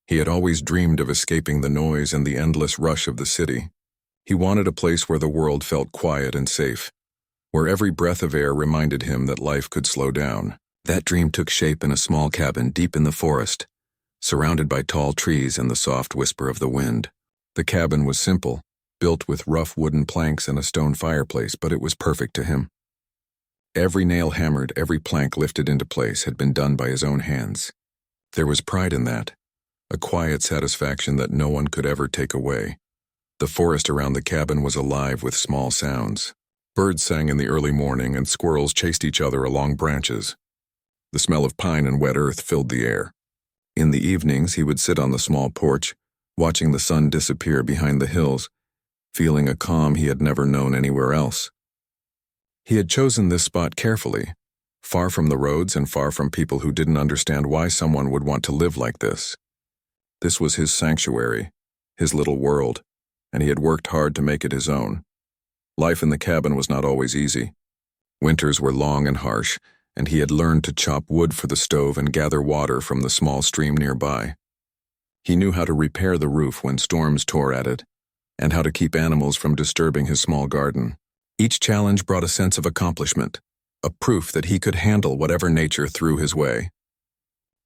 He had always dreamed of escaping the noise and the endless rush of the city. He wanted a place where the world felt quiet and safe, where every breath of air reminded him that life could slow down. That dream took shape in a small cabin deep in the forest, surrounded by tall trees and the soft whisper of the wind. The cabin was simple, built with rough wooden planks and a stone fireplace, but it was perfect to him. Every nail hammered, every plank lifted into place had been done by his own hands. There was pride in that, a quiet satisfaction that no one could ever take away. The forest around the cabin was alive with small sounds. Birds sang in the early morning and squirrels chased each other along branches. The smell of pine and wet earth filled the air. In the evenings, he would sit on the small porch, watching the sun disappear behind the hills, feeling a calm he had never known anywhere else. He had chosen this spot carefully, far from the roads and far from people who didn't understand why someone would want to live like this. This was his sanctuary, his little world, and he had worked hard to make it his own. Life in the cabin was not always easy. Winters were long and harsh, and he had learned to chop wood for the stove and gather water from the small stream nearby. He knew how to repair the roof when storms tore at it, and how to keep animals from disturbing his small garden. Each challenge brought a sense of accomplishment, a proof that he could handle whatever nature threw his way.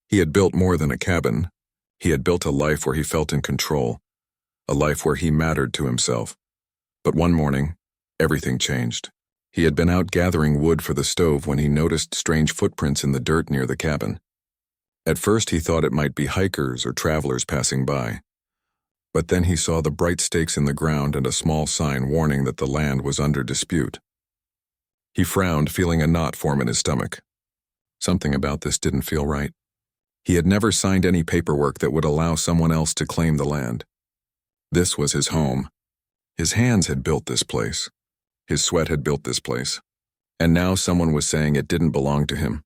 He had built more than a cabin. He had built a life where he felt in control, a life where he mattered to himself. But one morning, everything changed. He had been out gathering wood for the stove when he noticed strange footprints in the dirt near the cabin. At first he thought it might be hikers or travelers passing by. But then he saw the bright stakes in the ground and a small sign warning that the land was under dispute. He frowned, feeling a knot form in his stomach. Something about this didn't feel right. He had never signed any paperwork that would allow someone else to claim the land. This was his home. His hands had built this place. His sweat had built this place. And now someone was saying it didn't belong to him.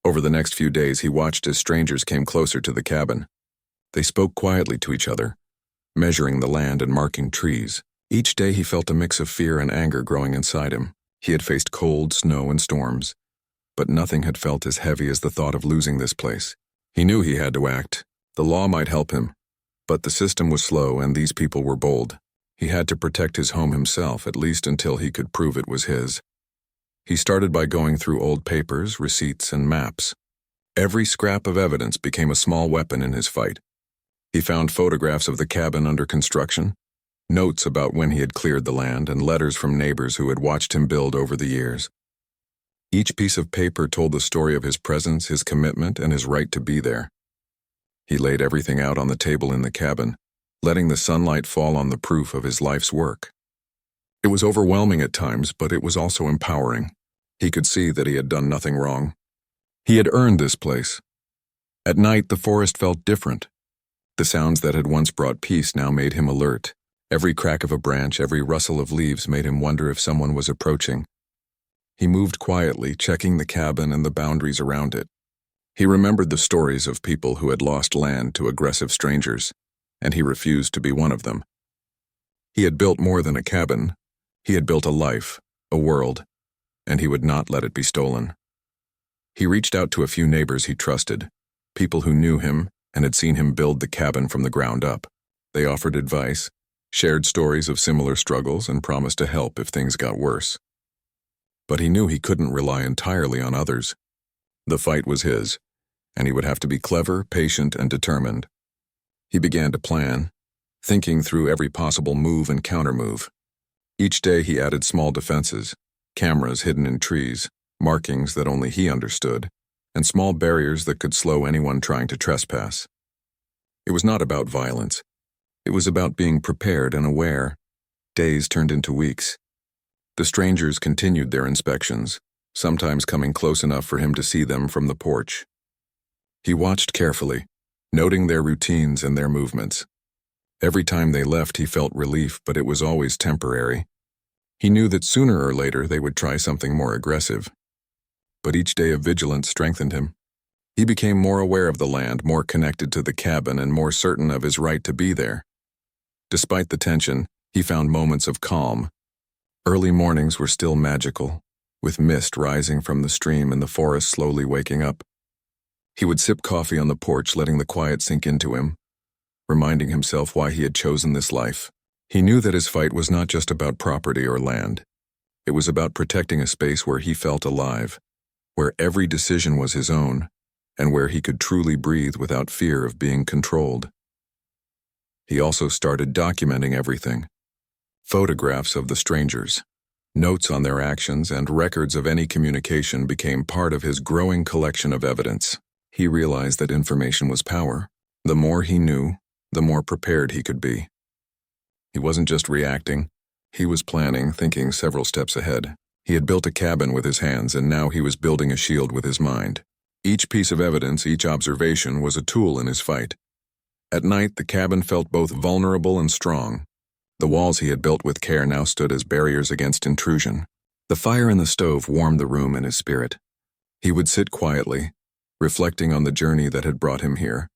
Over the next few days, he watched as strangers came closer to the cabin. They spoke quietly to each other, measuring the land and marking trees. Each day he felt a mix of fear and anger growing inside him. He had faced cold, snow, and storms, but nothing had felt as heavy as the thought of losing this place. He knew he had to act. The law might help him, but the system was slow and these people were bold. He had to protect his home himself, at least until he could prove it was his. He started by going through old papers, receipts, and maps. Every scrap of evidence became a small weapon in his fight. He found photographs of the cabin under construction, notes about when he had cleared the land, and letters from neighbors who had watched him build over the years. Each piece of paper told the story of his presence, his commitment, and his right to be there. He laid everything out on the table in the cabin, letting the sunlight fall on the proof of his life's work. It was overwhelming at times, but it was also empowering. He could see that he had done nothing wrong. He had earned this place. At night, the forest felt different. The sounds that had once brought peace now made him alert. Every crack of a branch, every rustle of leaves made him wonder if someone was approaching. He moved quietly, checking the cabin and the boundaries around it. He remembered the stories of people who had lost land to aggressive strangers, and he refused to be one of them. He had built more than a cabin. He had built a life, a world, and he would not let it be stolen. He reached out to a few neighbors he trusted, people who knew him and had seen him build the cabin from the ground up. They offered advice, shared stories of similar struggles, and promised to help if things got worse. But he knew he couldn't rely entirely on others. The fight was his, and he would have to be clever, patient, and determined. He began to plan, thinking through every possible move and countermove. Each day he added small defenses, cameras hidden in trees, markings that only he understood, and small barriers that could slow anyone trying to trespass. It was not about violence. It was about being prepared and aware. Days turned into weeks. The strangers continued their inspections, sometimes coming close enough for him to see them from the porch. He watched carefully, noting their routines and their movements. Every time they left, he felt relief, but it was always temporary. He knew that sooner or later they would try something more aggressive. But each day of vigilance strengthened him. He became more aware of the land, more connected to the cabin, and more certain of his right to be there. Despite the tension, he found moments of calm. Early mornings were still magical, with mist rising from the stream and the forest slowly waking up. He would sip coffee on the porch, letting the quiet sink into him, reminding himself why he had chosen this life. He knew that his fight was not just about property or land. It was about protecting a space where he felt alive, where every decision was his own, and where he could truly breathe without fear of being controlled. He also started documenting everything. Photographs of the strangers, notes on their actions, and records of any communication became part of his growing collection of evidence. He realized that information was power. The more he knew, the more prepared he could be. He wasn't just reacting. He was planning, thinking several steps ahead. He had built a cabin with his hands, and now he was building a shield with his mind. Each piece of evidence, each observation, was a tool in his fight. At night, the cabin felt both vulnerable and strong. The walls he had built with care now stood as barriers against intrusion. The fire in the stove warmed the room in his spirit. He would sit quietly, reflecting on the journey that had brought him here.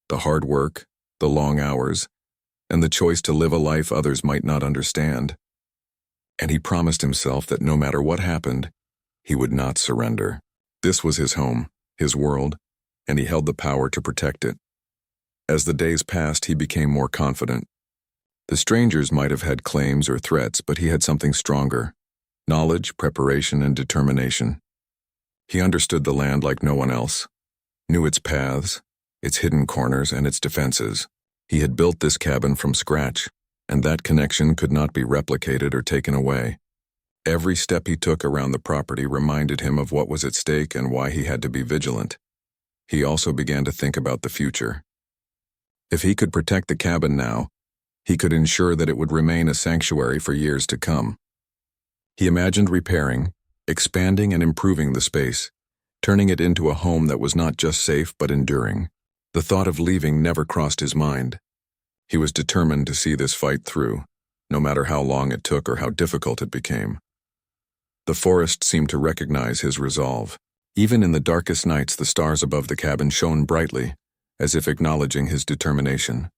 The hard work, the long hours, and the choice to live a life others might not understand. And he promised himself that no matter what happened, he would not surrender. This was his home, his world, and he held the power to protect it. As the days passed, he became more confident. The strangers might have had claims or threats, but he had something stronger: knowledge, preparation, and determination. He understood the land like no one else, knew its paths, its hidden corners, and its defenses. He had built this cabin from scratch, and that connection could not be replicated or taken away. Every step he took around the property reminded him of what was at stake and why he had to be vigilant. He also began to think about the future. If he could protect the cabin now, he could ensure that it would remain a sanctuary for years to come. He imagined repairing, expanding, and improving the space, turning it into a home that was not just safe but enduring. The thought of leaving never crossed his mind. He was determined to see this fight through, no matter how long it took or how difficult it became. The forest seemed to recognize his resolve. Even in the darkest nights, the stars above the cabin shone brightly, as if acknowledging his determination.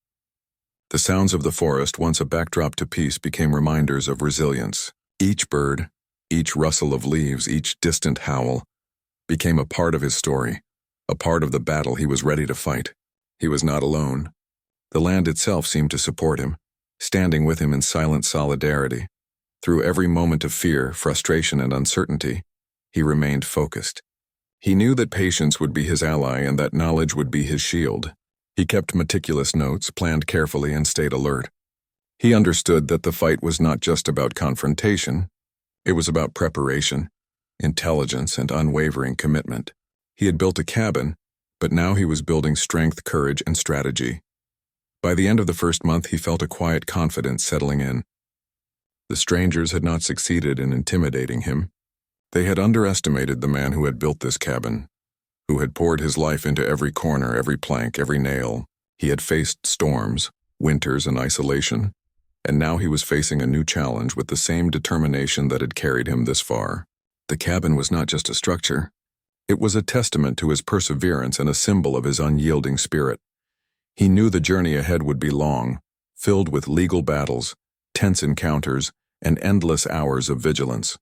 The sounds of the forest, once a backdrop to peace, became reminders of resilience. Each bird, each rustle of leaves, each distant howl became a part of his story, a part of the battle he was ready to fight. He was not alone. The land itself seemed to support him, standing with him in silent solidarity. Through every moment of fear, frustration, and uncertainty, he remained focused. He knew that patience would be his ally and that knowledge would be his shield. He kept meticulous notes, planned carefully, and stayed alert. He understood that the fight was not just about confrontation. It was about preparation, intelligence, and unwavering commitment. He had built a cabin, but now he was building strength, courage, and strategy. By the end of the first month, he felt a quiet confidence settling in. The strangers had not succeeded in intimidating him. They had underestimated the man who had built this cabin, who had poured his life into every corner, every plank, every nail. He had faced storms, winters, and isolation, and now he was facing a new challenge with the same determination that had carried him this far. The cabin was not just a structure. It was a testament to his perseverance and a symbol of his unyielding spirit. He knew the journey ahead would be long, filled with legal battles, tense encounters, and endless hours of vigilance.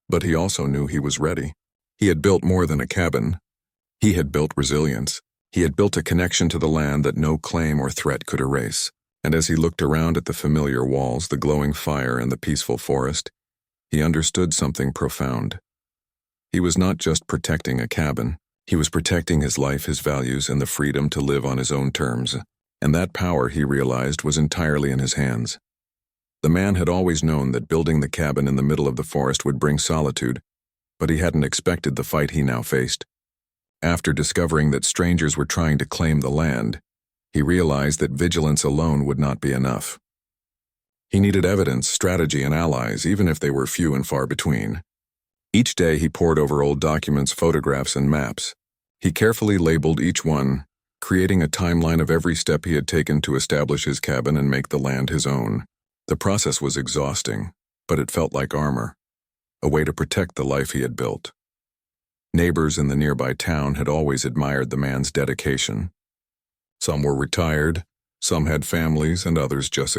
But he also knew he was ready. He had built more than a cabin. He had built resilience. He had built a connection to the land that no claim or threat could erase. And as he looked around at the familiar walls, the glowing fire, and the peaceful forest, he understood something profound. He was not just protecting a cabin. He was protecting his life, his values, and the freedom to live on his own terms. And that power, he realized, was entirely in his hands. The man had always known that building the cabin in the middle of the forest would bring solitude, but he hadn't expected the fight he now faced. After discovering that strangers were trying to claim the land, he realized that vigilance alone would not be enough. He needed evidence, strategy, and allies, even if they were few and far between. Each day he pored over old documents, photographs, and maps. He carefully labeled each one, creating a timeline of every step he had taken to establish his cabin and make the land his own. The process was exhausting, but it felt like armor, a way to protect the life he had built. Neighbors in the nearby town had always admired the man's dedication. Some were retired, some had families, and others just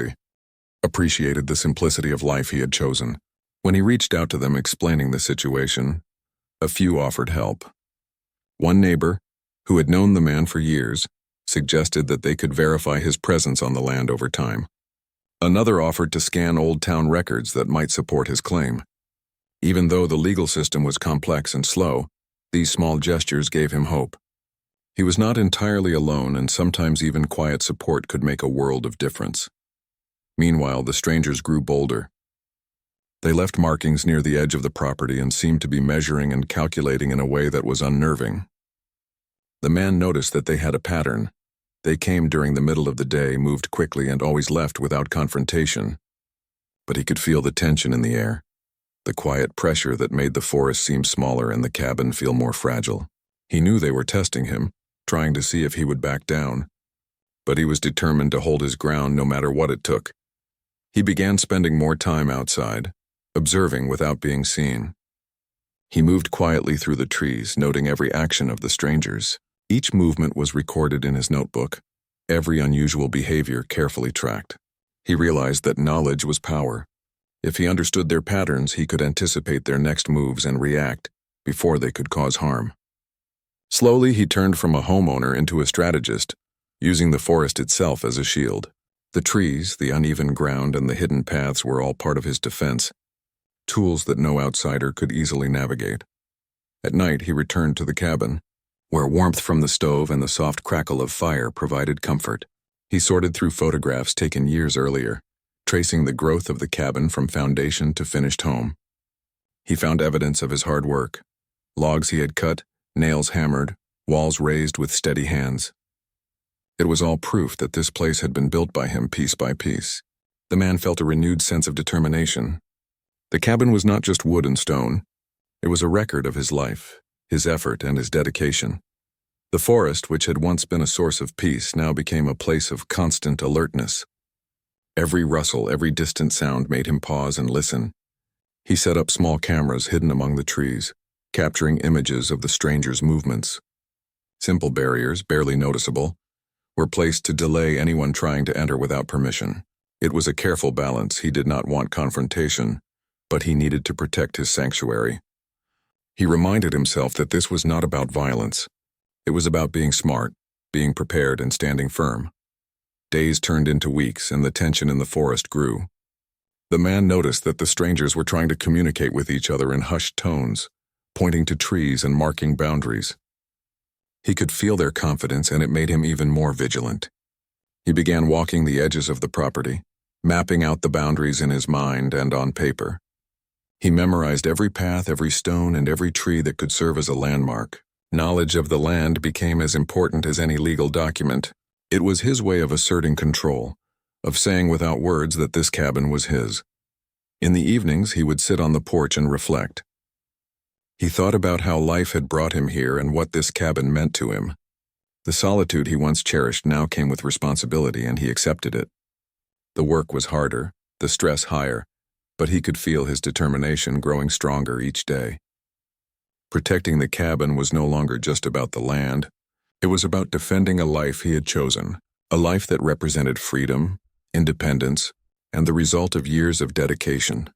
appreciated the simplicity of life he had chosen. When he reached out to them explaining the situation, a few offered help. One neighbor, who had known the man for years, suggested that they could verify his presence on the land over time. Another offered to scan old town records that might support his claim. Even though the legal system was complex and slow, these small gestures gave him hope. He was not entirely alone, and sometimes even quiet support could make a world of difference. Meanwhile, the strangers grew bolder. They left markings near the edge of the property and seemed to be measuring and calculating in a way that was unnerving. The man noticed that they had a pattern. They came during the middle of the day, moved quickly, and always left without confrontation. But he could feel the tension in the air, the quiet pressure that made the forest seem smaller and the cabin feel more fragile. He knew they were testing him, trying to see if he would back down. But he was determined to hold his ground no matter what it took. He began spending more time outside, observing without being seen. He moved quietly through the trees, noting every action of the strangers. Each movement was recorded in his notebook, every unusual behavior carefully tracked. He realized that knowledge was power. If he understood their patterns, he could anticipate their next moves and react before they could cause harm. Slowly, he turned from a homeowner into a strategist, using the forest itself as a shield. The trees, the uneven ground, and the hidden paths were all part of his defense, tools that no outsider could easily navigate. At night, he returned to the cabin, where warmth from the stove and the soft crackle of fire provided comfort. He sorted through photographs taken years earlier, tracing the growth of the cabin from foundation to finished home. He found evidence of his hard work: logs he had cut, nails hammered, walls raised with steady hands. It was all proof that this place had been built by him piece by piece. The man felt a renewed sense of determination. The cabin was not just wood and stone. It was a record of his life, his effort, and his dedication. The forest, which had once been a source of peace, now became a place of constant alertness. Every rustle, every distant sound made him pause and listen. He set up small cameras hidden among the trees, capturing images of the strangers' movements. Simple barriers, barely noticeable, were placed to delay anyone trying to enter without permission. It was a careful balance. He did not want confrontation, but he needed to protect his sanctuary. He reminded himself that this was not about violence. It was about being smart, being prepared, and standing firm. Days turned into weeks, and the tension in the forest grew. The man noticed that the strangers were trying to communicate with each other in hushed tones, pointing to trees and marking boundaries. He could feel their confidence, and it made him even more vigilant. He began walking the edges of the property, mapping out the boundaries in his mind and on paper. He memorized every path, every stone, and every tree that could serve as a landmark. Knowledge of the land became as important as any legal document. It was his way of asserting control, of saying without words that this cabin was his. In the evenings, he would sit on the porch and reflect. He thought about how life had brought him here and what this cabin meant to him. The solitude he once cherished now came with responsibility, and he accepted it. The work was harder, the stress higher, but he could feel his determination growing stronger each day. Protecting the cabin was no longer just about the land. It was about defending a life he had chosen, a life that represented freedom, independence, and the result of years of dedication.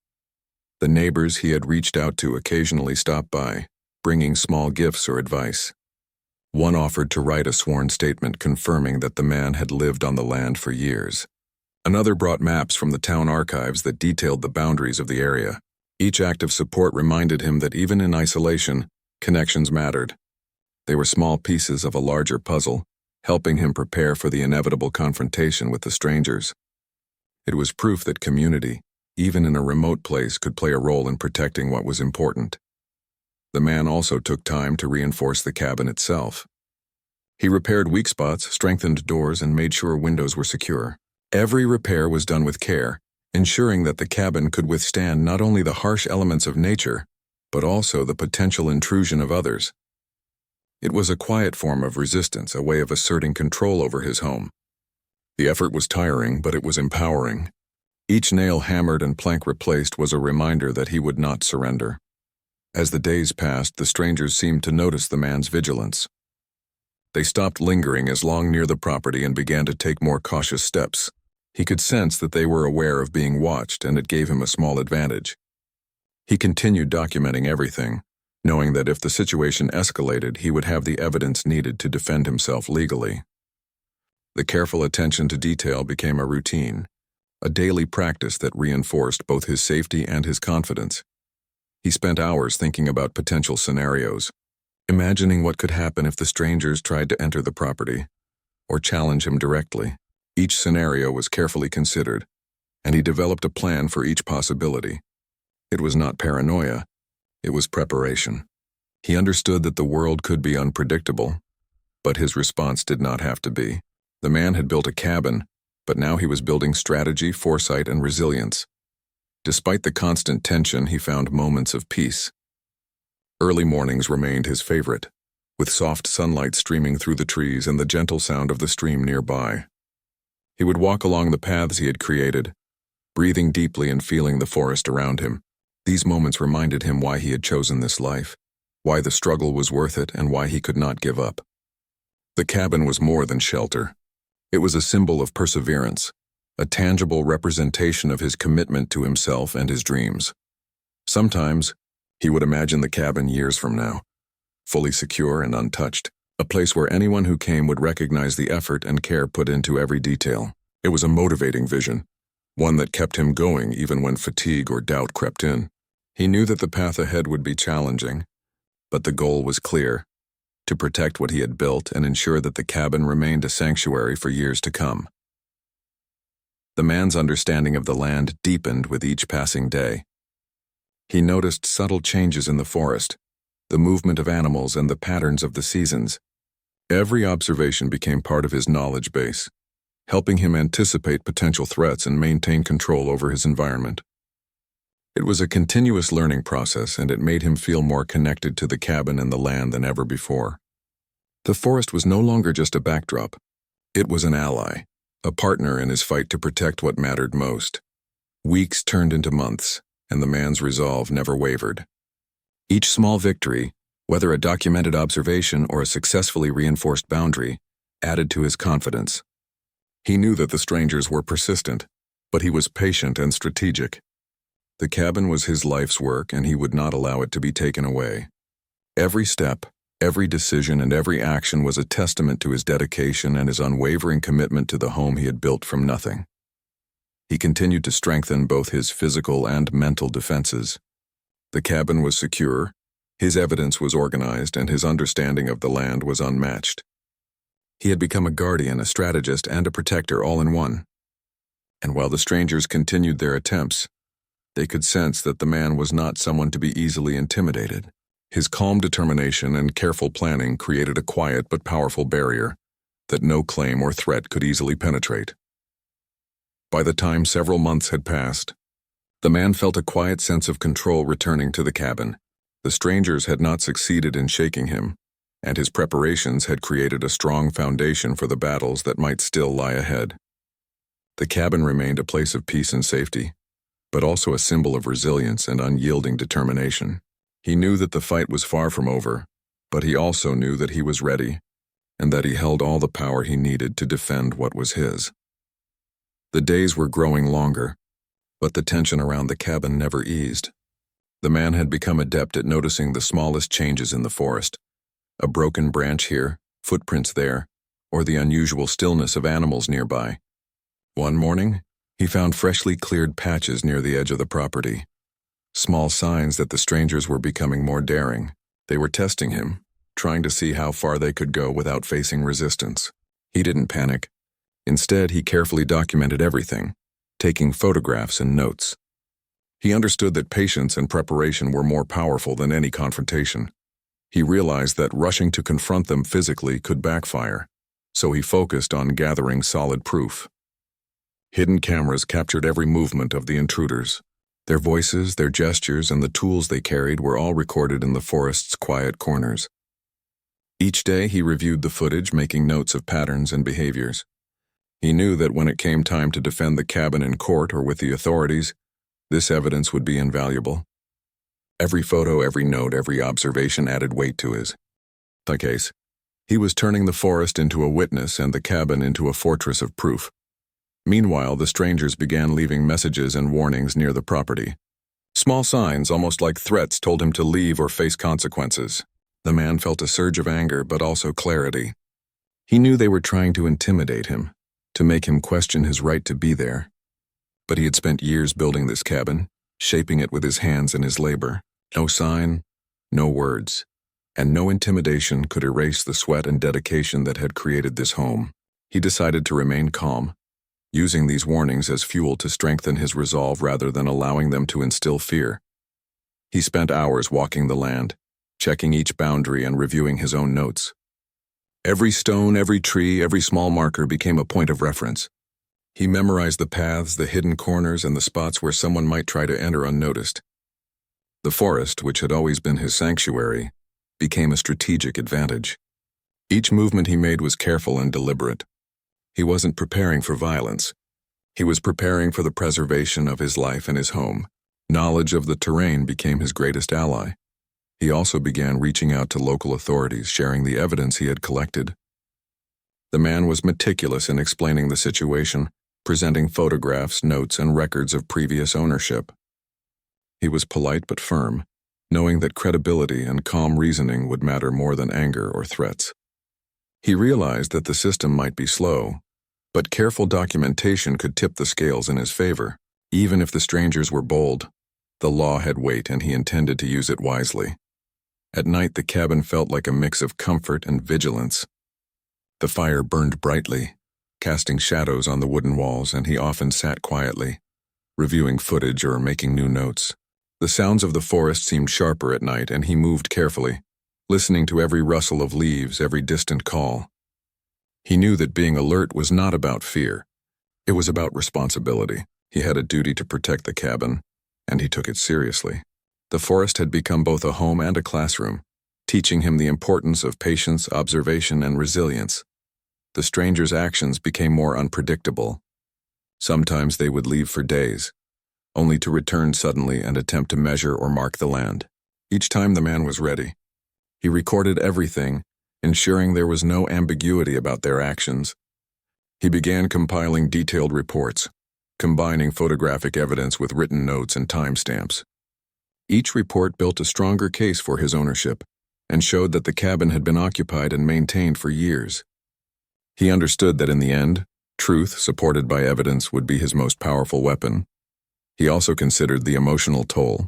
The neighbors he had reached out to occasionally stopped by, bringing small gifts or advice. One offered to write a sworn statement confirming that the man had lived on the land for years. Another brought maps from the town archives that detailed the boundaries of the area. Each act of support reminded him that even in isolation, connections mattered. They were small pieces of a larger puzzle, helping him prepare for the inevitable confrontation with the strangers. It was proof that community, even in a remote place, could play a role in protecting what was important. The man also took time to reinforce the cabin itself. He repaired weak spots, strengthened doors, and made sure windows were secure. Every repair was done with care, ensuring that the cabin could withstand not only the harsh elements of nature, but also the potential intrusion of others. It was a quiet form of resistance, a way of asserting control over his home. The effort was tiring, but it was empowering. Each nail hammered and plank replaced was a reminder that he would not surrender. As the days passed, the strangers seemed to notice the man's vigilance. They stopped lingering as long near the property and began to take more cautious steps. He could sense that they were aware of being watched, and it gave him a small advantage. He continued documenting everything, knowing that if the situation escalated, he would have the evidence needed to defend himself legally. The careful attention to detail became a routine, a daily practice that reinforced both his safety and his confidence. He spent hours thinking about potential scenarios, imagining what could happen if the strangers tried to enter the property or challenge him directly. Each scenario was carefully considered, and he developed a plan for each possibility. It was not paranoia, it was preparation. He understood that the world could be unpredictable, but his response did not have to be. The man had built a cabin, but now he was building strategy, foresight, and resilience. Despite the constant tension, he found moments of peace. Early mornings remained his favorite, with soft sunlight streaming through the trees and the gentle sound of the stream nearby. He would walk along the paths he had created, breathing deeply and feeling the forest around him. These moments reminded him why he had chosen this life, why the struggle was worth it, and why he could not give up. The cabin was more than shelter. It was a symbol of perseverance, a tangible representation of his commitment to himself and his dreams. Sometimes, he would imagine the cabin years from now, fully secure and untouched, a place where anyone who came would recognize the effort and care put into every detail. It was a motivating vision, one that kept him going even when fatigue or doubt crept in. He knew that the path ahead would be challenging, but the goal was clear: to protect what he had built and ensure that the cabin remained a sanctuary for years to come. The man's understanding of the land deepened with each passing day. He noticed subtle changes in the forest, the movement of animals, and the patterns of the seasons. Every observation became part of his knowledge base, helping him anticipate potential threats and maintain control over his environment. It was a continuous learning process, and it made him feel more connected to the cabin and the land than ever before. The forest was no longer just a backdrop. It was an ally, a partner in his fight to protect what mattered most. Weeks turned into months, and the man's resolve never wavered. Each small victory, whether a documented observation or a successfully reinforced boundary, added to his confidence. He knew that the strangers were persistent, but he was patient and strategic. The cabin was his life's work, and he would not allow it to be taken away. Every step, every decision, and every action was a testament to his dedication and his unwavering commitment to the home he had built from nothing. He continued to strengthen both his physical and mental defenses. The cabin was secure, his evidence was organized, and his understanding of the land was unmatched. He had become a guardian, a strategist, and a protector all in one. And while the strangers continued their attempts, they could sense that the man was not someone to be easily intimidated. His calm determination and careful planning created a quiet but powerful barrier that no claim or threat could easily penetrate. By the time several months had passed, the man felt a quiet sense of control returning to the cabin. The strangers had not succeeded in shaking him, and his preparations had created a strong foundation for the battles that might still lie ahead. The cabin remained a place of peace and safety, but also a symbol of resilience and unyielding determination. He knew that the fight was far from over, but he also knew that he was ready, and that he held all the power he needed to defend what was his. The days were growing longer, but the tension around the cabin never eased. The man had become adept at noticing the smallest changes in the forest: a broken branch here, footprints there, or the unusual stillness of animals nearby. One morning, he found freshly cleared patches near the edge of the property, small signs that the strangers were becoming more daring. They were testing him, trying to see how far they could go without facing resistance. He didn't panic. Instead, he carefully documented everything, taking photographs and notes. He understood that patience and preparation were more powerful than any confrontation. He realized that rushing to confront them physically could backfire, so he focused on gathering solid proof. Hidden cameras captured every movement of the intruders. Their voices, their gestures, and the tools they carried were all recorded in the forest's quiet corners. Each day he reviewed the footage, making notes of patterns and behaviors. He knew that when it came time to defend the cabin in court or with the authorities, this evidence would be invaluable. Every photo, every note, every observation added weight to his case. He was turning the forest into a witness and the cabin into a fortress of proof. Meanwhile, the strangers began leaving messages and warnings near the property. Small signs, almost like threats, told him to leave or face consequences. The man felt a surge of anger, but also clarity. He knew they were trying to intimidate him, to make him question his right to be there. But he had spent years building this cabin, shaping it with his hands and his labor. No sign, no words, and no intimidation could erase the sweat and dedication that had created this home. He decided to remain calm, using these warnings as fuel to strengthen his resolve rather than allowing them to instill fear. He spent hours walking the land, checking each boundary and reviewing his own notes. Every stone, every tree, every small marker became a point of reference. He memorized the paths, the hidden corners, and the spots where someone might try to enter unnoticed. The forest, which had always been his sanctuary, became a strategic advantage. Each movement he made was careful and deliberate. He wasn't preparing for violence. He was preparing for the preservation of his life and his home. Knowledge of the terrain became his greatest ally. He also began reaching out to local authorities, sharing the evidence he had collected. The man was meticulous in explaining the situation, presenting photographs, notes, and records of previous ownership. He was polite but firm, knowing that credibility and calm reasoning would matter more than anger or threats. He realized that the system might be slow, but careful documentation could tip the scales in his favor. Even if the strangers were bold, the law had weight and he intended to use it wisely. At night, the cabin felt like a mix of comfort and vigilance. The fire burned brightly, casting shadows on the wooden walls, and he often sat quietly, reviewing footage or making new notes. The sounds of the forest seemed sharper at night, and he moved carefully, listening to every rustle of leaves, every distant call. He knew that being alert was not about fear. It was about responsibility. He had a duty to protect the cabin, and he took it seriously. The forest had become both a home and a classroom, teaching him the importance of patience, observation, and resilience. The stranger's actions became more unpredictable. Sometimes they would leave for days, only to return suddenly and attempt to measure or mark the land. Each time the man was ready. He recorded everything, ensuring there was no ambiguity about their actions. He began compiling detailed reports, combining photographic evidence with written notes and timestamps. Each report built a stronger case for his ownership and showed that the cabin had been occupied and maintained for years. He understood that in the end, truth supported by evidence would be his most powerful weapon. He also considered the emotional toll.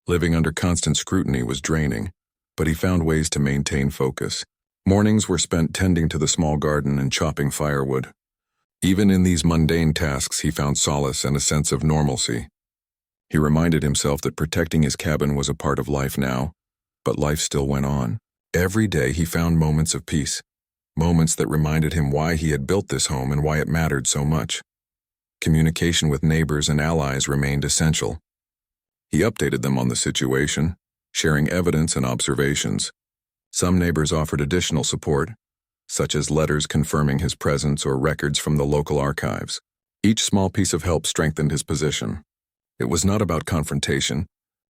Living under constant scrutiny was draining, but he found ways to maintain focus. Mornings were spent tending to the small garden and chopping firewood. Even in these mundane tasks, he found solace and a sense of normalcy. He reminded himself that protecting his cabin was a part of life now, but life still went on. Every day he found moments of peace, moments that reminded him why he had built this home and why it mattered so much. Communication with neighbors and allies remained essential. He updated them on the situation, sharing evidence and observations. Some neighbors offered additional support, such as letters confirming his presence or records from the local archives. Each small piece of help strengthened his position. It was not about confrontation.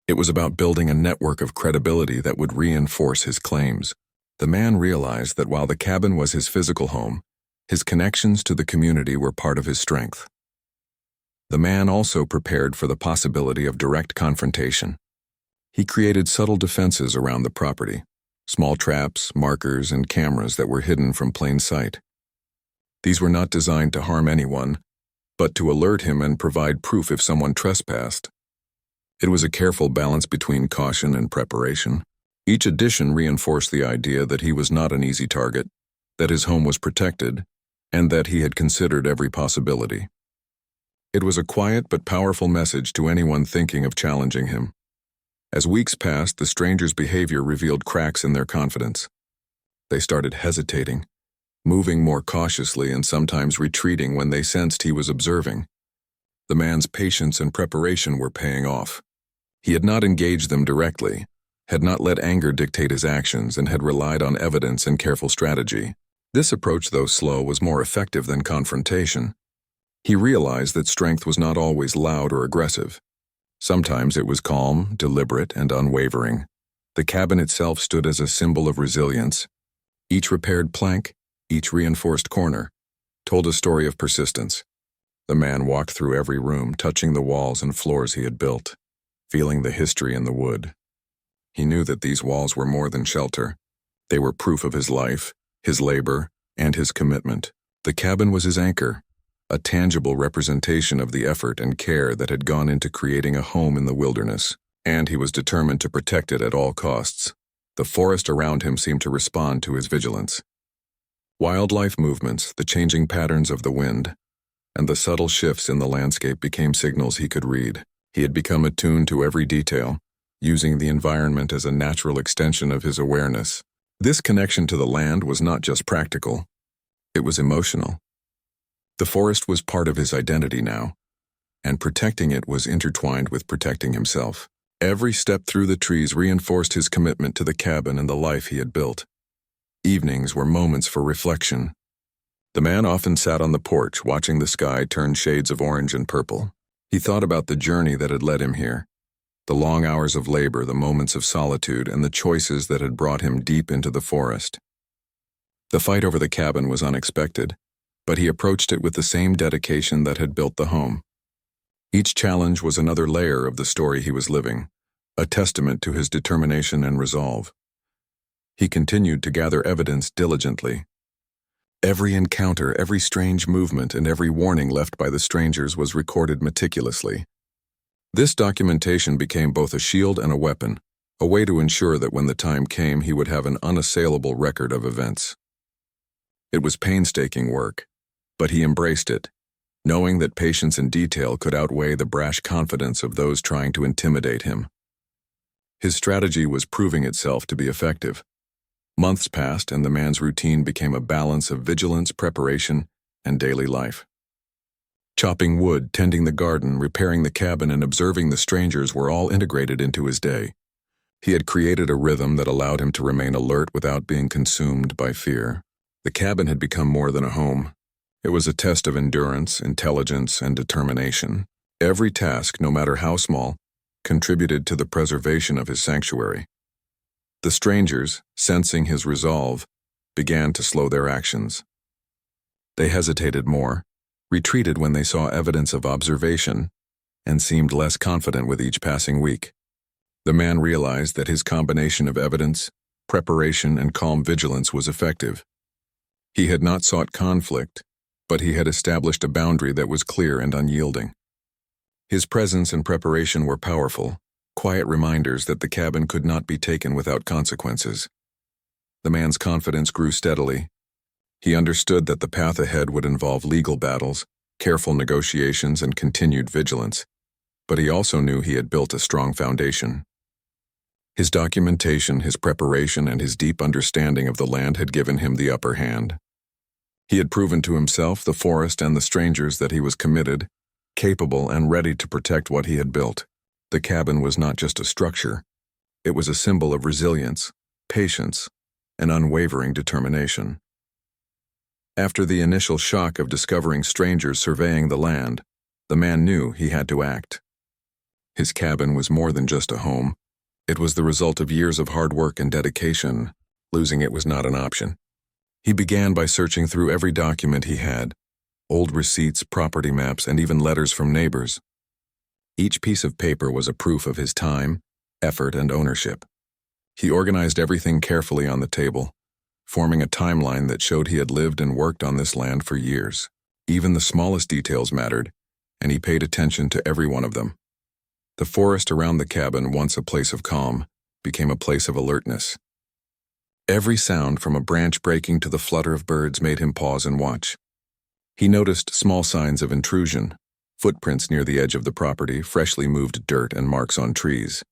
It was about building a network of credibility that would reinforce his claims. The man realized that while the cabin was his physical home, his connections to the community were part of his strength. The man also prepared for the possibility of direct confrontation. He created subtle defenses around the property, small traps, markers, and cameras that were hidden from plain sight. These were not designed to harm anyone, but to alert him and provide proof if someone trespassed. It was a careful balance between caution and preparation. Each addition reinforced the idea that he was not an easy target, that his home was protected, and that he had considered every possibility. It was a quiet but powerful message to anyone thinking of challenging him. As weeks passed, the stranger's behavior revealed cracks in their confidence. They started hesitating, moving more cautiously and sometimes retreating when they sensed he was observing. The man's patience and preparation were paying off. He had not engaged them directly, had not let anger dictate his actions, and had relied on evidence and careful strategy. This approach, though slow, was more effective than confrontation. He realized that strength was not always loud or aggressive. Sometimes it was calm, deliberate, and unwavering. The cabin itself stood as a symbol of resilience. Each repaired plank, each reinforced corner, told a story of persistence. The man walked through every room, touching the walls and floors he had built, feeling the history in the wood. He knew that these walls were more than shelter. They were proof of his life, his labor, and his commitment. The cabin was his anchor, a tangible representation of the effort and care that had gone into creating a home in the wilderness, and he was determined to protect it at all costs. The forest around him seemed to respond to his vigilance. Wildlife movements, the changing patterns of the wind, and the subtle shifts in the landscape became signals he could read. He had become attuned to every detail, using the environment as a natural extension of his awareness. This connection to the land was not just practical, it was emotional. The forest was part of his identity now, and protecting it was intertwined with protecting himself. Every step through the trees reinforced his commitment to the cabin and the life he had built. Evenings were moments for reflection. The man often sat on the porch, watching the sky turn shades of orange and purple. He thought about the journey that had led him here, the long hours of labor, the moments of solitude, and the choices that had brought him deep into the forest. The fight over the cabin was unexpected, but he approached it with the same dedication that had built the home. Each challenge was another layer of the story he was living, a testament to his determination and resolve. He continued to gather evidence diligently. Every encounter, every strange movement, and every warning left by the strangers was recorded meticulously. This documentation became both a shield and a weapon, a way to ensure that when the time came he would have an unassailable record of events. It was painstaking work, but he embraced it, knowing that patience and detail could outweigh the brash confidence of those trying to intimidate him. His strategy was proving itself to be effective. Months passed, and the man's routine became a balance of vigilance, preparation, and daily life. Chopping wood, tending the garden, repairing the cabin, and observing the strangers were all integrated into his day. He had created a rhythm that allowed him to remain alert without being consumed by fear. The cabin had become more than a home. It was a test of endurance, intelligence, and determination. Every task, no matter how small, contributed to the preservation of his sanctuary. The strangers, sensing his resolve, began to slow their actions. They hesitated more, retreated when they saw evidence of observation, and seemed less confident with each passing week. The man realized that his combination of evidence, preparation, and calm vigilance was effective. He had not sought conflict, but he had established a boundary that was clear and unyielding. His presence and preparation were powerful, quiet reminders that the cabin could not be taken without consequences. The man's confidence grew steadily. He understood that the path ahead would involve legal battles, careful negotiations, and continued vigilance, but he also knew he had built a strong foundation. His documentation, his preparation, and his deep understanding of the land had given him the upper hand. He had proven to himself, the forest, and the strangers that he was committed, capable, and ready to protect what he had built. The cabin was not just a structure. It was a symbol of resilience, patience, and unwavering determination. After the initial shock of discovering strangers surveying the land, the man knew he had to act. His cabin was more than just a home. It was the result of years of hard work and dedication. Losing it was not an option. He began by searching through every document he had, old receipts, property maps, and even letters from neighbors. Each piece of paper was a proof of his time, effort, and ownership. He organized everything carefully on the table, forming a timeline that showed he had lived and worked on this land for years. Even the smallest details mattered, and he paid attention to every one of them. The forest around the cabin, once a place of calm, became a place of alertness. Every sound, from a branch breaking to the flutter of birds, made him pause and watch. He noticed small signs of intrusion, footprints near the edge of the property, freshly moved dirt, and marks on trees.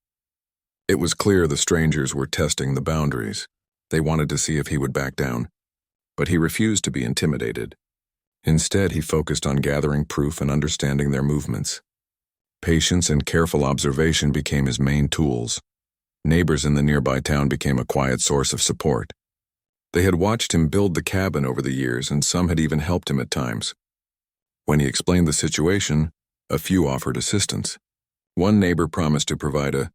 It was clear the strangers were testing the boundaries. They wanted to see if he would back down, but he refused to be intimidated. Instead, he focused on gathering proof and understanding their movements. Patience and careful observation became his main tools. Neighbors in the nearby town became a quiet source of support. They had watched him build the cabin over the years, and some had even helped him at times. When he explained the situation, a few offered assistance. One neighbor promised to provide a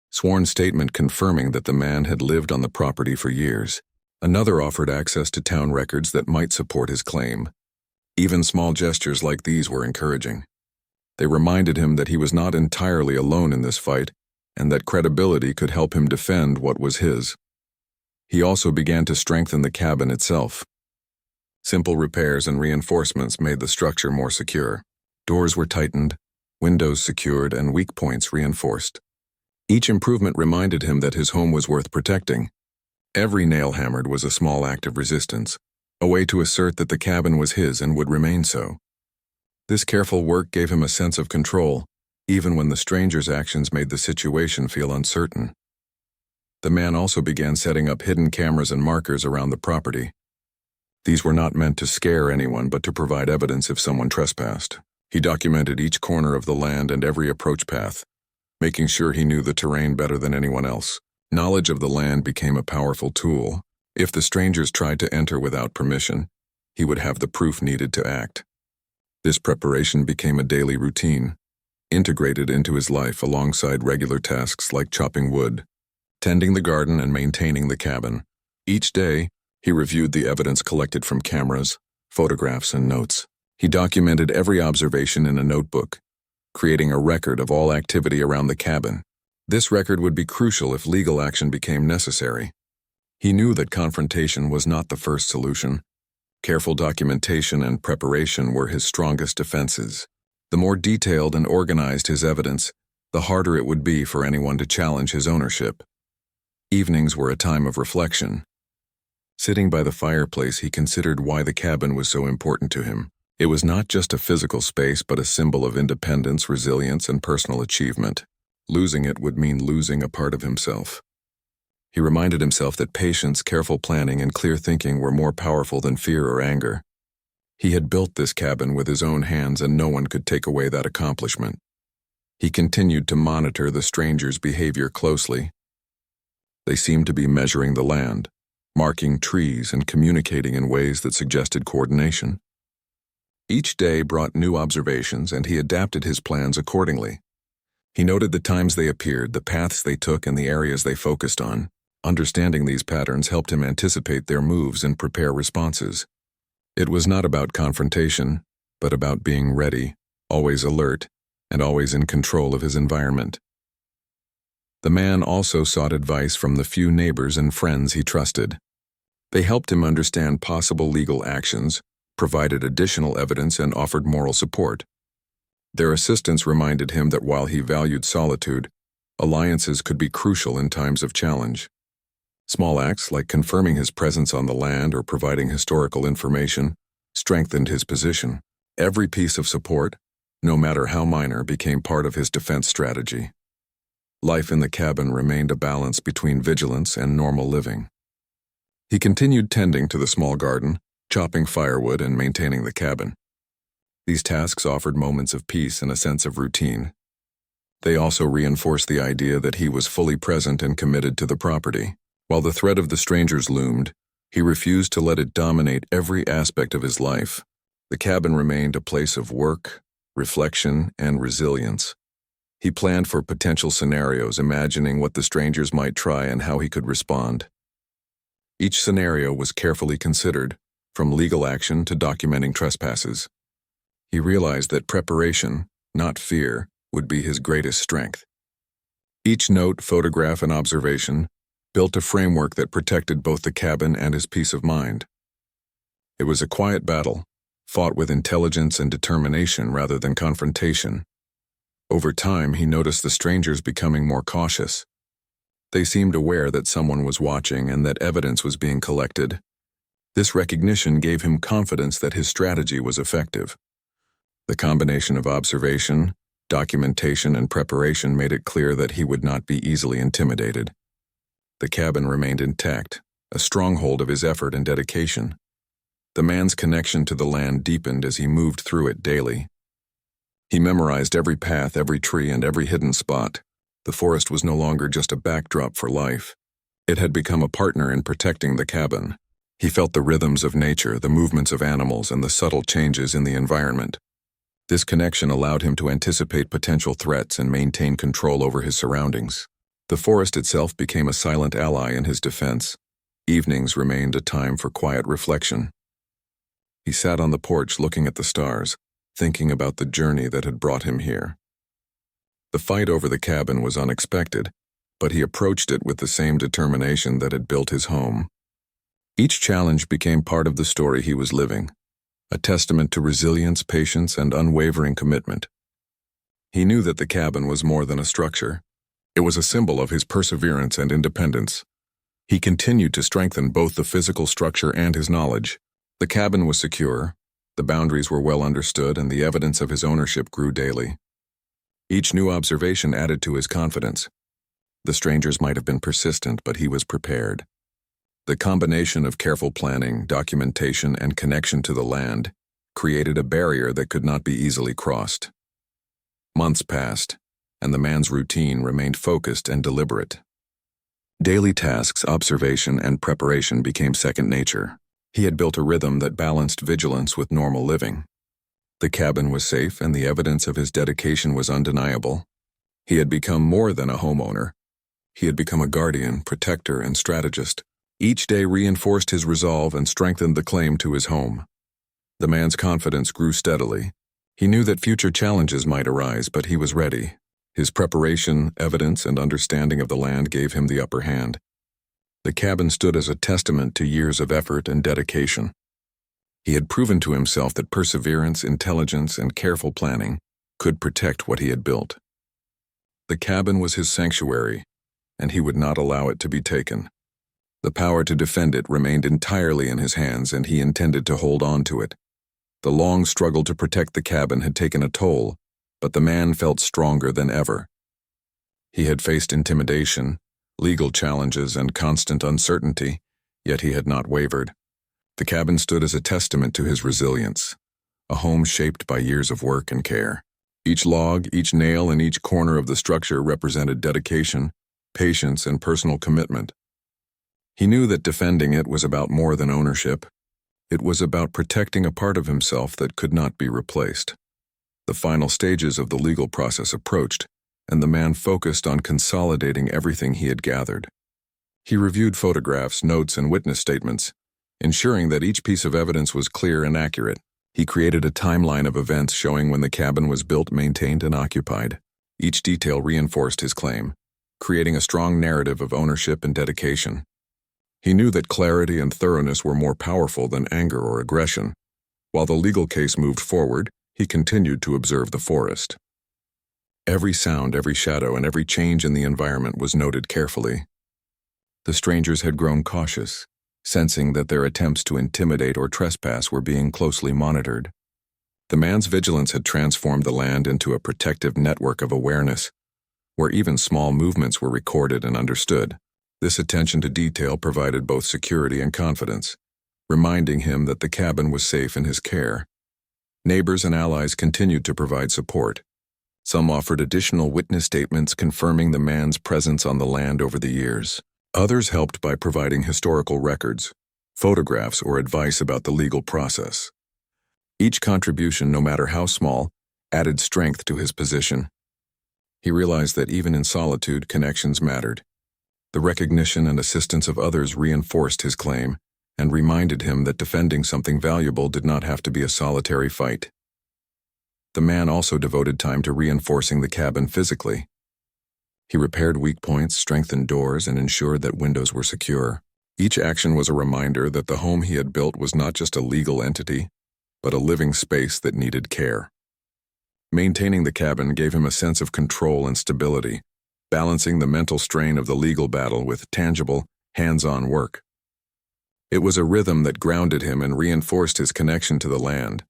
sworn statement confirming that the man had lived on the property for years. Another offered access to town records that might support his claim. Even small gestures like these were encouraging. They reminded him that he was not entirely alone in this fight, and that credibility could help him defend what was his. He also began to strengthen the cabin itself. Simple repairs and reinforcements made the structure more secure. Doors were tightened, windows secured, and weak points reinforced. Each improvement reminded him that his home was worth protecting. Every nail hammered was a small act of resistance, a way to assert that the cabin was his and would remain so. This careful work gave him a sense of control, even when the stranger's actions made the situation feel uncertain. The man also began setting up hidden cameras and markers around the property. These were not meant to scare anyone, but to provide evidence if someone trespassed. He documented each corner of the land and every approach path, making sure he knew the terrain better than anyone else. Knowledge of the land became a powerful tool. If the strangers tried to enter without permission, he would have the proof needed to act. This preparation became a daily routine, integrated into his life alongside regular tasks like chopping wood, tending the garden, and maintaining the cabin. Each day, he reviewed the evidence collected from cameras, photographs, and notes. He documented every observation in a notebook, creating a record of all activity around the cabin. This record would be crucial if legal action became necessary. He knew that confrontation was not the first solution. Careful documentation and preparation were his strongest defenses. The more detailed and organized his evidence, the harder it would be for anyone to challenge his ownership. Evenings were a time of reflection. Sitting by the fireplace, he considered why the cabin was so important to him. It was not just a physical space, but a symbol of independence, resilience, and personal achievement. Losing it would mean losing a part of himself. He reminded himself that patience, careful planning, and clear thinking were more powerful than fear or anger. He had built this cabin with his own hands, and no one could take away that accomplishment. He continued to monitor the strangers' behavior closely. They seemed to be measuring the land, marking trees, and communicating in ways that suggested coordination. Each day brought new observations, and he adapted his plans accordingly. He noted the times they appeared, the paths they took, and the areas they focused on. Understanding these patterns helped him anticipate their moves and prepare responses. It was not about confrontation, but about being ready, always alert, and always in control of his environment. The man also sought advice from the few neighbors and friends he trusted. They helped him understand possible legal actions, provided additional evidence, and offered moral support. Their assistance reminded him that while he valued solitude, alliances could be crucial in times of challenge. Small acts like confirming his presence on the land or providing historical information strengthened his position. Every piece of support, no matter how minor, became part of his defense strategy. Life in the cabin remained a balance between vigilance and normal living. He continued tending to the small garden, chopping firewood, and maintaining the cabin. These tasks offered moments of peace and a sense of routine. They also reinforced the idea that he was fully present and committed to the property. While the threat of the strangers loomed, he refused to let it dominate every aspect of his life. The cabin remained a place of work, reflection, and resilience. He planned for potential scenarios, imagining what the strangers might try and how he could respond. Each scenario was carefully considered, from legal action to documenting trespasses. He realized that preparation, not fear, would be his greatest strength. Each note, photograph, and observation built a framework that protected both the cabin and his peace of mind. It was a quiet battle, fought with intelligence and determination rather than confrontation. Over time, he noticed the strangers becoming more cautious. They seemed aware that someone was watching and that evidence was being collected. This recognition gave him confidence that his strategy was effective. The combination of observation, documentation, and preparation made it clear that he would not be easily intimidated. The cabin remained intact, a stronghold of his effort and dedication. The man's connection to the land deepened as he moved through it daily. He memorized every path, every tree, and every hidden spot. The forest was no longer just a backdrop for life. It had become a partner in protecting the cabin. He felt the rhythms of nature, the movements of animals, and the subtle changes in the environment. This connection allowed him to anticipate potential threats and maintain control over his surroundings. The forest itself became a silent ally in his defense. Evenings remained a time for quiet reflection. He sat on the porch looking at the stars, thinking about the journey that had brought him here. The fight over the cabin was unexpected, but he approached it with the same determination that had built his home. Each challenge became part of the story he was living, a testament to resilience, patience, and unwavering commitment. He knew that the cabin was more than a structure. It was a symbol of his perseverance and independence. He continued to strengthen both the physical structure and his knowledge. The cabin was secure, the boundaries were well understood, and the evidence of his ownership grew daily. Each new observation added to his confidence. The strangers might have been persistent, but he was prepared. The combination of careful planning, documentation, and connection to the land created a barrier that could not be easily crossed. Months passed, and the man's routine remained focused and deliberate. Daily tasks, observation, and preparation became second nature. He had built a rhythm that balanced vigilance with normal living. The cabin was safe, and the evidence of his dedication was undeniable. He had become more than a homeowner. He had become a guardian, protector, and strategist. Each day reinforced his resolve and strengthened the claim to his home. The man's confidence grew steadily. He knew that future challenges might arise, but he was ready. His preparation, evidence, and understanding of the land gave him the upper hand. The cabin stood as a testament to years of effort and dedication. He had proven to himself that perseverance, intelligence, and careful planning could protect what he had built. The cabin was his sanctuary, and he would not allow it to be taken. The power to defend it remained entirely in his hands, and he intended to hold on to it. The long struggle to protect the cabin had taken a toll, but the man felt stronger than ever. He had faced intimidation, legal challenges, and constant uncertainty, yet he had not wavered. The cabin stood as a testament to his resilience, a home shaped by years of work and care. Each log, each nail, and each corner of the structure represented dedication, patience, and personal commitment. He knew that defending it was about more than ownership. It was about protecting a part of himself that could not be replaced. The final stages of the legal process approached, and the man focused on consolidating everything he had gathered. He reviewed photographs, notes, and witness statements, ensuring that each piece of evidence was clear and accurate. He created a timeline of events showing when the cabin was built, maintained, and occupied. Each detail reinforced his claim, creating a strong narrative of ownership and dedication. He knew that clarity and thoroughness were more powerful than anger or aggression. While the legal case moved forward, he continued to observe the forest. Every sound, every shadow, and every change in the environment was noted carefully. The strangers had grown cautious, sensing that their attempts to intimidate or trespass were being closely monitored. The man's vigilance had transformed the land into a protective network of awareness, where even small movements were recorded and understood. This attention to detail provided both security and confidence, reminding him that the cabin was safe in his care. Neighbors and allies continued to provide support. Some offered additional witness statements confirming the man's presence on the land over the years. Others helped by providing historical records, photographs, or advice about the legal process. Each contribution, no matter how small, added strength to his position. He realized that even in solitude, connections mattered. The recognition and assistance of others reinforced his claim and reminded him that defending something valuable did not have to be a solitary fight. The man also devoted time to reinforcing the cabin physically. He repaired weak points, strengthened doors, and ensured that windows were secure. Each action was a reminder that the home he had built was not just a legal entity, but a living space that needed care. Maintaining the cabin gave him a sense of control and stability, balancing the mental strain of the legal battle with tangible, hands-on work. It was a rhythm that grounded him and reinforced his connection to the land.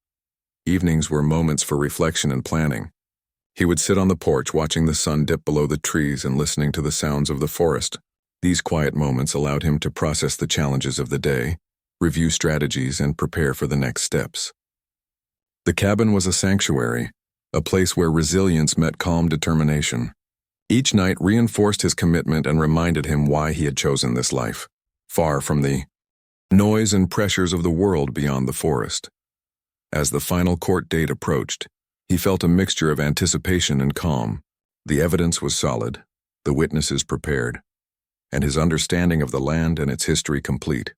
Evenings were moments for reflection and planning. He would sit on the porch watching the sun dip below the trees and listening to the sounds of the forest. These quiet moments allowed him to process the challenges of the day, review strategies, and prepare for the next steps. The cabin was a sanctuary, a place where resilience met calm determination. Each night reinforced his commitment and reminded him why he had chosen this life, far from the noise and pressures of the world beyond the forest. As the final court date approached, he felt a mixture of anticipation and calm. The evidence was solid, the witnesses prepared, and his understanding of the land and its history complete.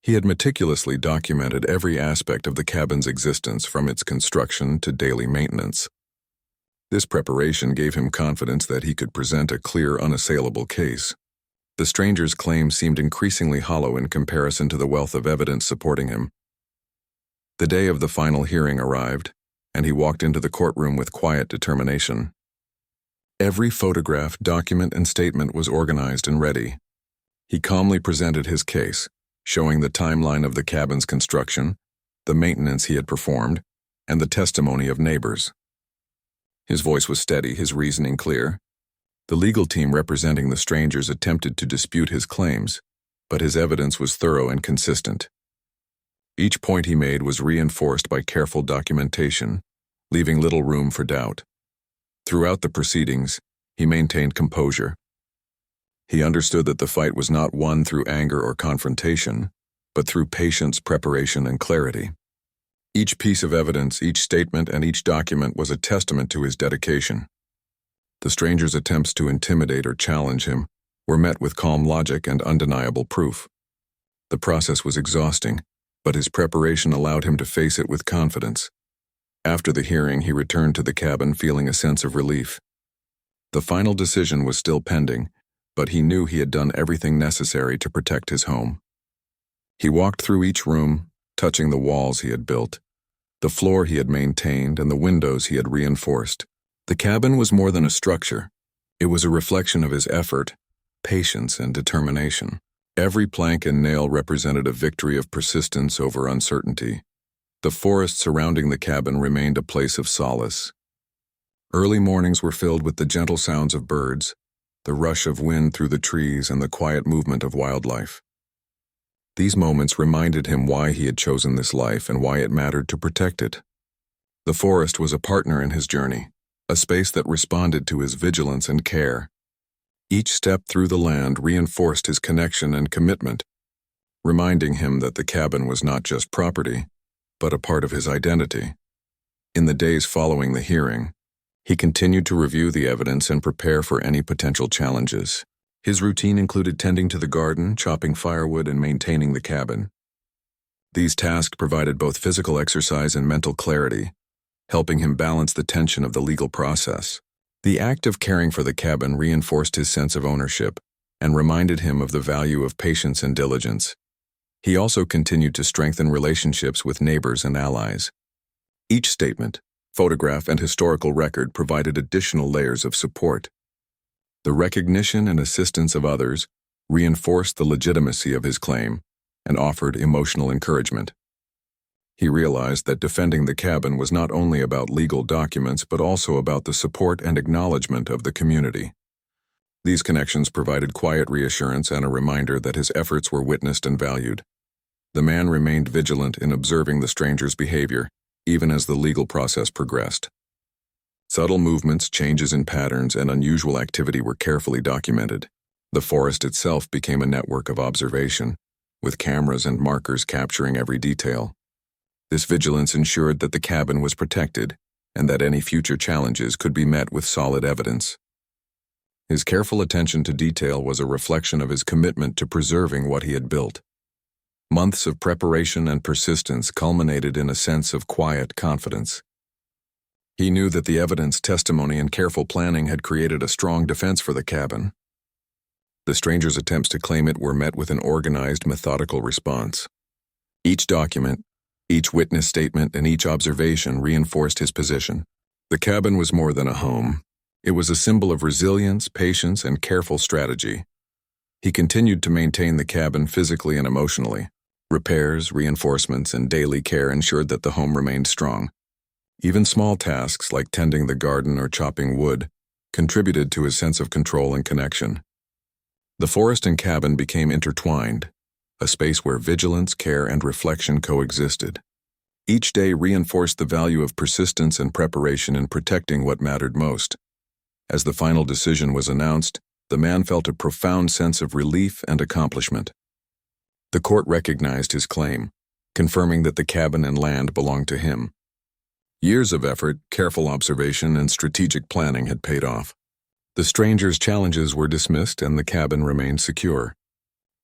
He had meticulously documented every aspect of the cabin's existence, from its construction to daily maintenance. This preparation gave him confidence that he could present a clear, unassailable case. The stranger's claim seemed increasingly hollow in comparison to the wealth of evidence supporting him. The day of the final hearing arrived, and he walked into the courtroom with quiet determination. Every photograph, document, and statement was organized and ready. He calmly presented his case, showing the timeline of the cabin's construction, the maintenance he had performed, and the testimony of neighbors. His voice was steady, his reasoning clear. The legal team representing the strangers attempted to dispute his claims, but his evidence was thorough and consistent. Each point he made was reinforced by careful documentation, leaving little room for doubt. Throughout the proceedings, he maintained composure. He understood that the fight was not won through anger or confrontation, but through patience, preparation, and clarity. Each piece of evidence, each statement, and each document was a testament to his dedication. The stranger's attempts to intimidate or challenge him were met with calm logic and undeniable proof. The process was exhausting, but his preparation allowed him to face it with confidence. After the hearing, he returned to the cabin feeling a sense of relief. The final decision was still pending, but he knew he had done everything necessary to protect his home. He walked through each room, touching the walls he had built, the floor he had maintained, and the windows he had reinforced. The cabin was more than a structure. It was a reflection of his effort, patience, and determination. Every plank and nail represented a victory of persistence over uncertainty. The forest surrounding the cabin remained a place of solace. Early mornings were filled with the gentle sounds of birds, the rush of wind through the trees, and the quiet movement of wildlife. These moments reminded him why he had chosen this life and why it mattered to protect it. The forest was a partner in his journey, a space that responded to his vigilance and care. Each step through the land reinforced his connection and commitment, reminding him that the cabin was not just property, but a part of his identity. In the days following the hearing, he continued to review the evidence and prepare for any potential challenges. His routine included tending to the garden, chopping firewood, and maintaining the cabin. These tasks provided both physical exercise and mental clarity, helping him balance the tension of the legal process. The act of caring for the cabin reinforced his sense of ownership and reminded him of the value of patience and diligence. He also continued to strengthen relationships with neighbors and allies. Each statement, photograph, and historical record provided additional layers of support. The recognition and assistance of others reinforced the legitimacy of his claim and offered emotional encouragement. He realized that defending the cabin was not only about legal documents but also about the support and acknowledgement of the community. These connections provided quiet reassurance and a reminder that his efforts were witnessed and valued. The man remained vigilant in observing the stranger's behavior, even as the legal process progressed. Subtle movements, changes in patterns, and unusual activity were carefully documented. The forest itself became a network of observation, with cameras and markers capturing every detail. This vigilance ensured that the cabin was protected and that any future challenges could be met with solid evidence. His careful attention to detail was a reflection of his commitment to preserving what he had built. Months of preparation and persistence culminated in a sense of quiet confidence. He knew that the evidence, testimony, and careful planning had created a strong defense for the cabin. The stranger's attempts to claim it were met with an organized, methodical response. Each document, each witness statement, and each observation reinforced his position. The cabin was more than a home. It was a symbol of resilience, patience, and careful strategy. He continued to maintain the cabin physically and emotionally. Repairs, reinforcements, and daily care ensured that the home remained strong. Even small tasks like tending the garden or chopping wood contributed to his sense of control and connection. The forest and cabin became intertwined, a space where vigilance, care, and reflection coexisted. Each day reinforced the value of persistence and preparation in protecting what mattered most. As the final decision was announced, the man felt a profound sense of relief and accomplishment. The court recognized his claim, confirming that the cabin and land belonged to him. Years of effort, careful observation, and strategic planning had paid off. The stranger's challenges were dismissed and the cabin remained secure.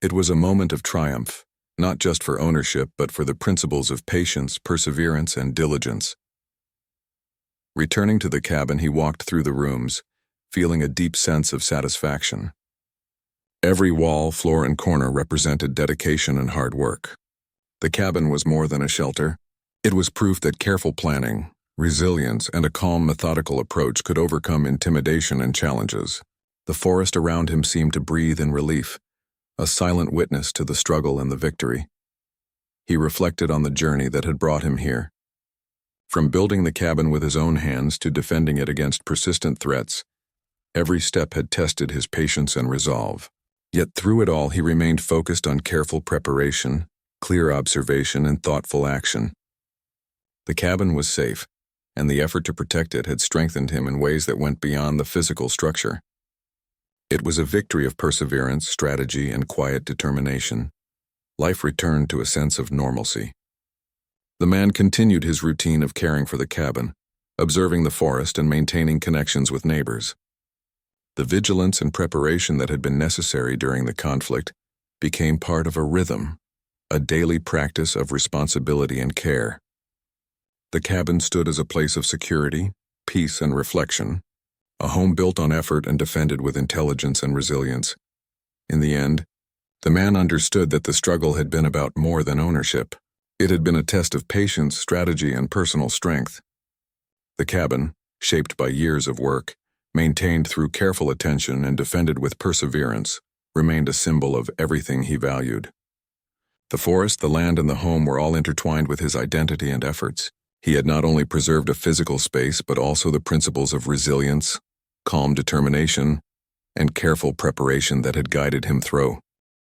It was a moment of triumph, not just for ownership but for the principles of patience, perseverance, and diligence. Returning to the cabin, he walked through the rooms, feeling a deep sense of satisfaction. Every wall, floor, and corner represented dedication and hard work. The cabin was more than a shelter. It was proof that careful planning, resilience, and a calm, methodical approach could overcome intimidation and challenges. The forest around him seemed to breathe in relief, a silent witness to the struggle and the victory. He reflected on the journey that had brought him here. From building the cabin with his own hands to defending it against persistent threats, every step had tested his patience and resolve. Yet through it all, he remained focused on careful preparation, clear observation, and thoughtful action. The cabin was safe, and the effort to protect it had strengthened him in ways that went beyond the physical structure. It was a victory of perseverance, strategy, and quiet determination. Life returned to a sense of normalcy. The man continued his routine of caring for the cabin, observing the forest and maintaining connections with neighbors. The vigilance and preparation that had been necessary during the conflict became part of a rhythm, a daily practice of responsibility and care. The cabin stood as a place of security, peace, and reflection, a home built on effort and defended with intelligence and resilience. In the end, the man understood that the struggle had been about more than ownership. It had been a test of patience, strategy, and personal strength. The cabin, shaped by years of work, maintained through careful attention and defended with perseverance, remained a symbol of everything he valued. The forest, the land, and the home were all intertwined with his identity and efforts. He had not only preserved a physical space, but also the principles of resilience, calm determination, and careful preparation that had guided him through.